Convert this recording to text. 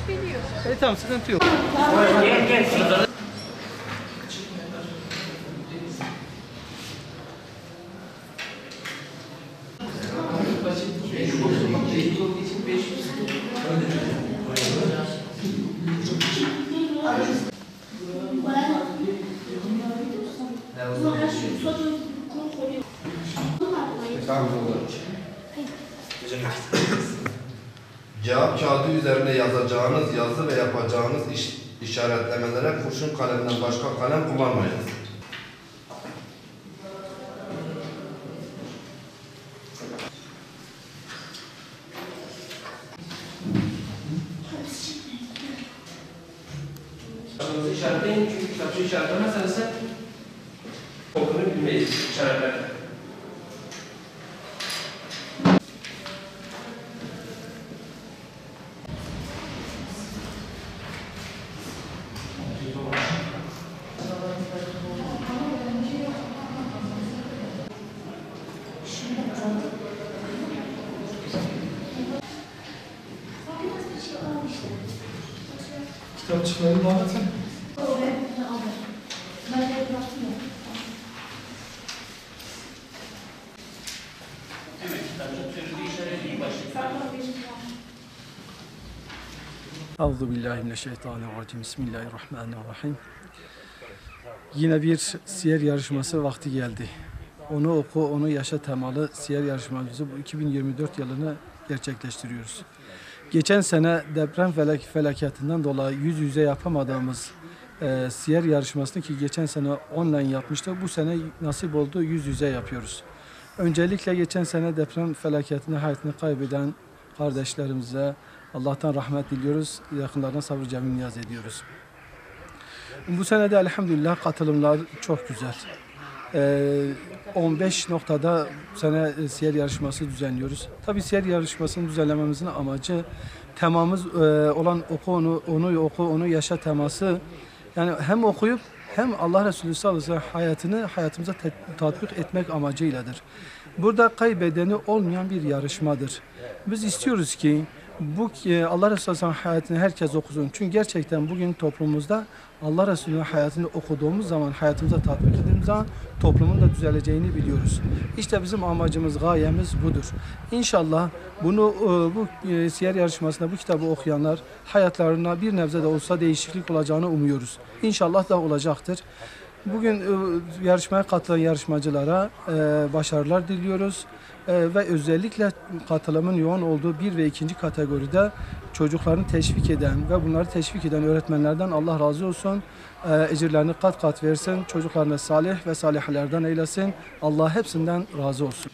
biliyor. Tamam, sıkıntı yok. Gel. Cevap kağıdı üzerine yazacağınız yazı ve yapacağınız işaretlemelere kurşun kalemden başka kalem kullanmayınız. Kitapçığınızı işaretleyin çünkü kitapçığı işaretlemezseniz okunu bilmeyiz işaretlerle. Kitapçıkları dağıtın. Euzubillahimineşşeytanirracim. Bismillahirrahmanirrahim. Yine bir siyer yarışması vakti geldi. Onu oku, onu yaşa temalı siyer yarışmamızı bu 2024 yılını gerçekleştiriyoruz. Geçen sene deprem felaketinden dolayı yüz yüze yapamadığımız siyer yarışmasını ki geçen sene online yapmıştık. Bu sene nasip oldu, yüz yüze yapıyoruz. Öncelikle geçen sene deprem felaketinde hayatını kaybeden kardeşlerimize Allah'tan rahmet diliyoruz. Yakınlarına sabır cemil niyaz ediyoruz. Bu sene de elhamdülillah katılımlar çok güzel. 15 noktada bu sene siyer yarışması düzenliyoruz. Tabii siyer yarışmasını düzenlememizin amacı temamız olan onu oku, onu yaşa teması. Yani hem okuyup hem Allah Resulü sallallahu aleyhi ve sellem hayatını hayatımıza tatbik etmek amacıyladır. Burada kaybedeni olmayan bir yarışmadır. Biz istiyoruz ki bu Allah Resulü sallallahu aleyhi ve sellem hayatını herkes okusun. Çünkü gerçekten bugün toplumumuzda Allah Resulü'nün hayatını okuduğumuz zaman, hayatımıza tatbik ettiğimiz zaman toplumun da düzeleceğini biliyoruz. İşte bizim amacımız, gayemiz budur. İnşallah bunu bu siyer yarışmasında bu kitabı okuyanlar hayatlarına bir nebze de olsa değişiklik olacağını umuyoruz. İnşallah da olacaktır. Bugün yarışmaya katılan yarışmacılara başarılar diliyoruz. Ve özellikle katılımın yoğun olduğu 1 ve 2. kategoride çocuklarını teşvik eden ve bunları teşvik eden öğretmenlerden Allah razı olsun. Ecirlerini kat kat versin. Çocuklarını salih ve salihlerden eylesin. Allah hepsinden razı olsun.